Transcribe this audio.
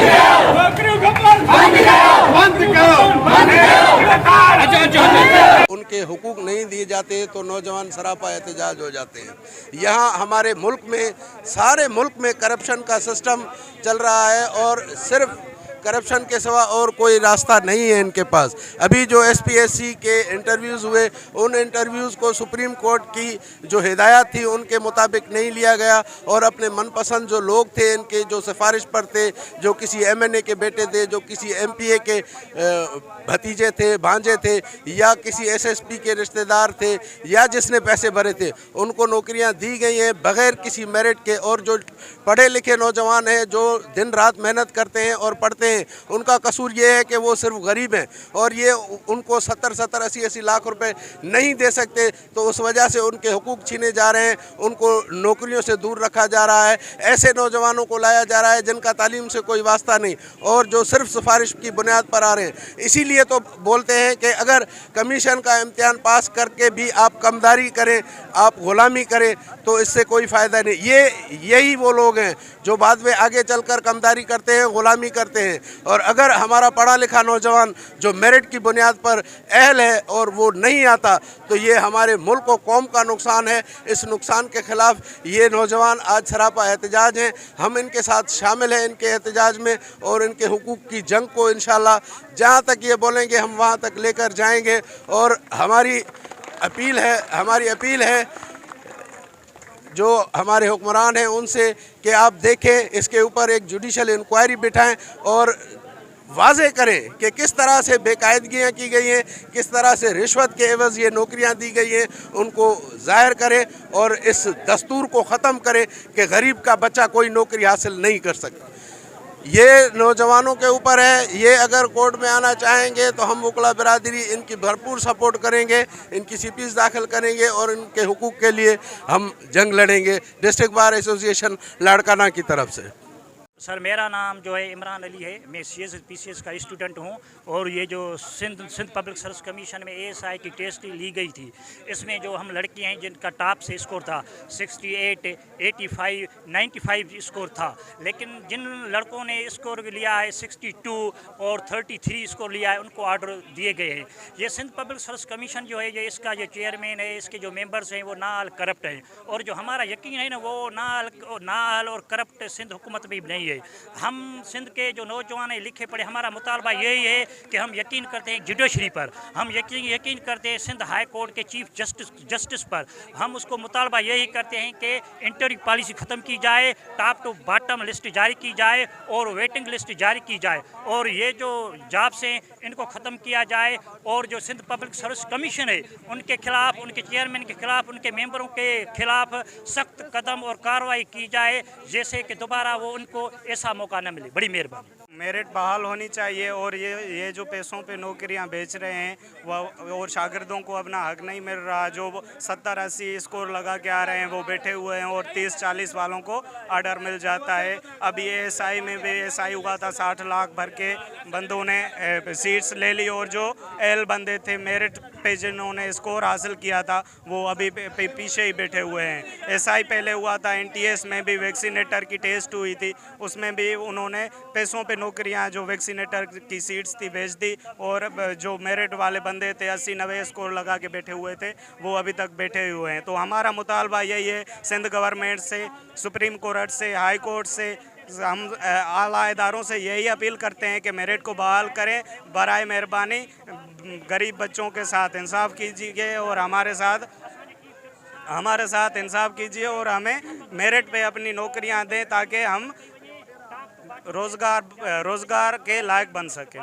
नौकरियों को बंद करो। उनके हुकूक नहीं दिए जाते तो नौजवान सरापा एहतजाज हो जाते हैं। यहाँ हमारे मुल्क में, सारे मुल्क में करप्शन का सिस्टम चल रहा है और सिर्फ करप्शन के सिवा और कोई रास्ता नहीं है इनके पास। अभी जो SPSC के इंटरव्यूज़ हुए, उन इंटरव्यूज़ को सुप्रीम कोर्ट की जो हिदायत थी उनके मुताबिक नहीं लिया गया और अपने मनपसंद जो लोग थे इनके, जो सिफारिश पर थे, जो किसी MNA के बेटे थे, जो किसी MPA के भतीजे थे, भांजे थे, या किसी SSP के रिश्तेदार थे, या जिसने पैसे भरे थे, उनको नौकरियां दी गई हैं बग़ैर किसी मेरिट के। और जो पढ़े लिखे नौजवान हैं, जो दिन रात मेहनत करते हैं और पढ़ते हैं, उनका कसूर ये है कि वो सिर्फ गरीब हैं और ये उनको 70-70, 80-80 लाख रुपए नहीं दे सकते, तो उस वजह से उनके हुकूक छीने जा रहे हैं, उनको नौकरियों से दूर रखा जा रहा है। ऐसे नौजवानों को लाया जा रहा है जिनका तालीम से कोई वास्ता नहीं और जो सिर्फ सिफारिश की बुनियाद पर आ रहे हैं। इसीलिए तो बोलते हैं कि अगर कमीशन का इम्तिहान पास करके भी आप कमदारी करें, आप गुलामी करें, तो इससे कोई फ़ायदा नहीं। यही वो लोग हैं जो बाद में आगे चलकर कमदारी करते हैं, गुलामी करते हैं। और अगर हमारा पढ़ा लिखा नौजवान जो मेरिट की बुनियाद पर अहल है और वो नहीं आता, तो ये हमारे मुल्क और कौम का नुकसान है। इस नुकसान के ख़िलाफ़ ये नौजवान आज सरापा एहतजाज हैं। हम इनके साथ शामिल हैं इनके एहतजाज में और इनके हुकूक की जंग को इंशाअल्लाह जहाँ तक ये बोलेंगे हम वहाँ तक लेकर जाएंगे। और हमारी अपील है जो हमारे हुक्मरान हैं उनसे कि आप देखें, इसके ऊपर एक जुडिशल इंक्वायरी बिठाएं और वाज़े करें कि किस तरह से बेकायदगियाँ की गई हैं, किस तरह से रिश्वत के एवज़ ये नौकरियाँ दी गई हैं, उनको ज़ाहिर करें और इस दस्तूर को ख़त्म करें कि गरीब का बच्चा कोई नौकरी हासिल नहीं कर सकता। ये नौजवानों के ऊपर है। ये अगर कोर्ट में आना चाहेंगे तो हम वकला बिरादरी इनकी भरपूर सपोर्ट करेंगे, इनकी CPs दाखिल करेंगे और इनके हुकूक के लिए हम जंग लड़ेंगे डिस्ट्रिक्ट बार एसोसिएशन लाड़काना की तरफ से। सर, मेरा नाम जो है इमरान अली है। मैं PCS का स्टूडेंट हूँ और ये जो सिंध पब्लिक सर्विस कमीशन में ASI की टेस्ट ली गई थी, इसमें जो हम लड़के हैं जिनका टॉप से स्कोर था 68, 85, 95 स्कोर था, लेकिन जिन लड़कों ने स्कोर लिया है 62 और 33 स्कोर लिया है, उनको ऑर्डर दिए गए हैं। ये सिंध पब्लिक सर्विस कमीशन जो है, ये इसका जो चेयरमैन है, इसके जो मेंबर्स हैं वो नाल करप्ट हैं और जो हमारा यकीन है ना, वो नाल और करप्ट सिंध हुकूमत में नहीं है। हम सिंध के जो नौजवान हैं लिखे पढ़े, हमारा मुतालबा यही है कि हम यकीन करते हैं जुडिशरी पर, हम यकीन करते हैं सिंध हाई कोर्ट के चीफ जस्टिस पर। हम उसको मुतालबा यही करते हैं कि इंटरव्यू पॉलिसी ख़त्म की जाए, टॉप टू बॉटम लिस्ट जारी की जाए और वेटिंग लिस्ट जारी की जाए और ये जो जॉब्स हैं इनको ख़त्म किया जाए और जो सिंध पब्लिक सर्विस कमीशन है उनके खिलाफ़, उनके चेयरमैन के खिलाफ़, उनके मेंबरों के खिलाफ़ सख्त कदम और कार्रवाई की जाए, जैसे कि दोबारा वो उनको ऐसा मौका न मिले। बड़ी मेहरबानी। मेरिट बहाल होनी चाहिए और ये जो पैसों पे नौकरियां बेच रहे हैं वह और शागिर्दों को अपना हक नहीं मिल रहा। जो 70-80 स्कोर लगा के आ रहे हैं वो बैठे हुए हैं और 30-40 वालों को ऑर्डर मिल जाता है। अभी ASI में भी SI हुआ था, 60 लाख भर के बंदों ने सीट्स ले ली और जो एल बंदे थे मेरिट पे जिन्होंने स्कोर हासिल किया था वो अभी पीछे ही बैठे हुए हैं। SI पहले हुआ था, NTS में भी वैक्सीनेटर की टेस्ट हुई थी, उसमें भी उन्होंने पैसों पे नौकरियां जो वैक्सीनेटर की सीट्स थी बेच दी और जो मेरिट वाले बंदे थे 80-90 स्कोर लगा के बैठे हुए थे वो अभी तक बैठे हुए हैं। तो हमारा मुतालबा यही है सिंध गवर्नमेंट से, सुप्रीम कोर्ट से, हाई कोर्ट से, हम आला इदारों से यही अपील करते हैं कि मेरिट को बहाल करें। बराए मेहरबानी गरीब बच्चों के साथ इंसाफ कीजिए और हमारे साथ इंसाफ कीजिए और हमें मेरिट पे अपनी नौकरियां दें ताकि हम रोज़गार के लायक बन सकें।